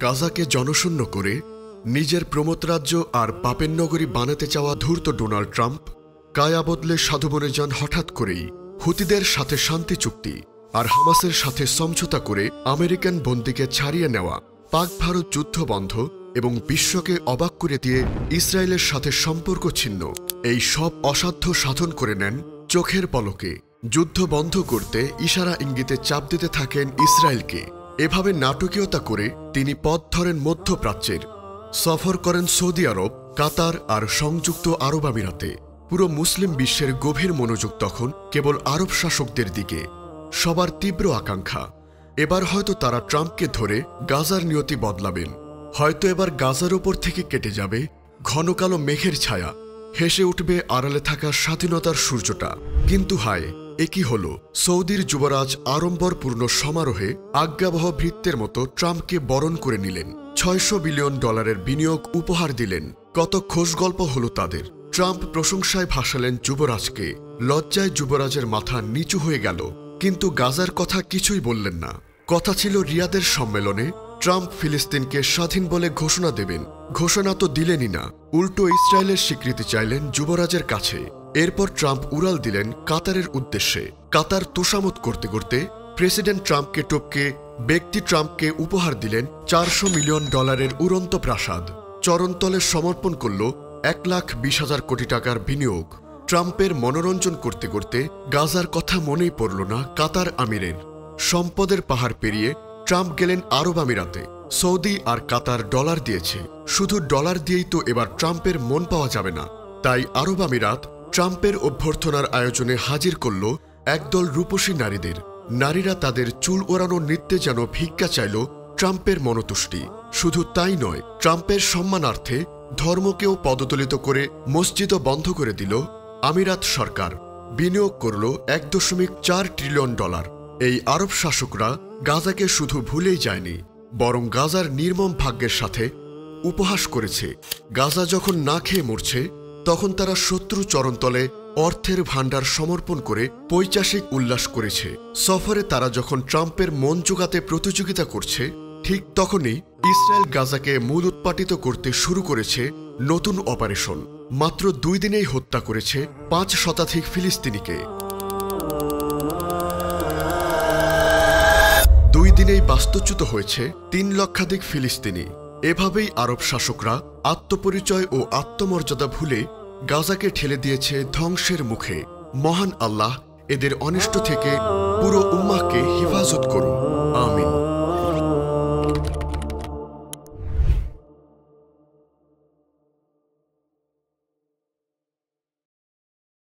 গাজাকে জনশূন্য করে নিজের প্রমোদরাজ্য আর পাপের নগরী বানাতে চাওয়া ধূর্ত ডোনাল্ড ট্রাম্প কায়া বদলে সাধু বনে যান হঠাৎ করেই। হুতিদের সাথে শান্তি চুক্তি আর হামাসের সাথে সমঝোতা করে আমেরিকান বন্দীকে ছাড়িয়ে নেওয়া, পাক ভারত যুদ্ধ বন্ধ এবং বিশ্বকে অবাক করে দিয়ে ইসরায়েলের সাথে সম্পর্ক ছিন্ন, এই সব অসাধ্য সাধন করে নেন চোখের পলকে। যুদ্ধ বন্ধ করতে ইশারা ইঙ্গিতে চাপ দিতে থাকেন ইসরায়েলকে। এভাবে নাটকীয়তা করে তিনি পথ ধরেন মধ্যপ্রাচ্যের। সফর করেন সৌদি আরব, কাতার আর সংযুক্ত আরব আমিরাতে। পুরো মুসলিম বিশ্বের গভীর মনোযোগ তখন কেবল আরব শাসকদের দিকে। সবার তীব্র আকাঙ্ক্ষা, এবার হয়তো তারা ট্রাম্পকে ধরে গাজার নিয়তি বদলাবেন। হয়তো এবার গাজার ওপর থেকে কেটে যাবে ঘন কালো মেঘের ছায়া, হেসে উঠবে আড়ালে থাকা স্বাধীনতার সূর্যটা। কিন্তু হায়, এ কি হল? সৌদির যুবরাজ আড়ম্বরপূর্ণ সমারোহে আজ্ঞাবহ ভৃত্যের মতো ট্রাম্পকে বরণ করে নিলেন। $600 বিলিয়ন বিনিয়োগ উপহার দিলেন। কত খোশগল্প হল তাদের। ট্রাম্প প্রশংসায় ভাসালেন যুবরাজকে। লজ্জায় যুবরাজের মাথা নিচু হয়ে গেল, কিন্তু গাজার কথা কিছুই বললেন না। কথা ছিল রিয়াদের সম্মেলনে ট্রাম্প ফিলিস্তিনকে স্বাধীন বলে ঘোষণা দেবেন। ঘোষণা তো দিলেনই না, উল্টো ইসরায়েলের স্বীকৃতি চাইলেন যুবরাজের কাছে। এরপর ট্রাম্প উড়াল দিলেন কাতারের উদ্দেশ্যে। কাতার তোষামত করতে করতে প্রেসিডেন্ট ট্রাম্পকে টপকে ব্যক্তি ট্রাম্পকে উপহার দিলেন $400 মিলিয়ন উড়ন্ত প্রাসাদ। চরণতলে সমর্পণ করল $1,20,000 কোটি টাকার বিনিয়োগ। ট্রাম্পের মনোরঞ্জন করতে করতে গাজার কথা মনেই পড়ল না কাতার আমিরের। সম্পদের পাহাড় পেরিয়ে ট্রাম্প গেলেন আরব আমিরাতে। সৌদি আর কাতার ডলার দিয়েছে, শুধু ডলার দিয়েই তো এবার ট্রাম্পের মন পাওয়া যাবে না। তাই আরব আমিরাত ট্রাম্পের অভ্যর্থনার আয়োজনে হাজির করল একদল রূপসী নারীদের। নারীরা তাদের চুল ওড়ানো নৃত্যে যেন ভিক্ষা চাইল ট্রাম্পের মনতুষ্টি। শুধু তাই নয়, ট্রাম্পের সম্মানার্থে ধর্মকেও পদদলিত করে মসজিদও বন্ধ করে দিল আমিরাত সরকার। বিনিয়োগ করল $1.4 ট্রিলিয়ন। এই আরব শাসকরা গাজাকে শুধু ভুলেই যায়নি, বরং গাজার নির্মম ভাগ্যের সাথে উপহাস করেছে। গাজা যখন না খেয়ে মরছে, তখন তারা শত্রু চরণতলে অর্থের ভাণ্ডার সমর্পণ করে পৈশাচিক উল্লাস করেছে। সফরে তারা যখন ট্রাম্পের মন জোগাতে প্রতিযোগিতা করছে, ঠিক তখনই ইসরায়েল গাজাকে মূল উৎপাটিত করতে শুরু করেছে নতুন অপারেশন। মাত্র 2 দিনেই হত্যা করেছে 5 শতাধিক ফিলিস্তিনিকে। 2 দিনেই বাস্তুচ্যুত হয়েছে 3 লক্ষাধিক ফিলিস্তিনি। এভাবেই আরব শাসকরা আত্মপরিচয় ও আত্মমর্যাদা ভুলে গাজাকে ঠেলে দিয়েছে ধ্বংসের মুখে। মহান আল্লাহ এদের অনিষ্ট থেকে পুরো উম্মাহকে হিফাজত করুন।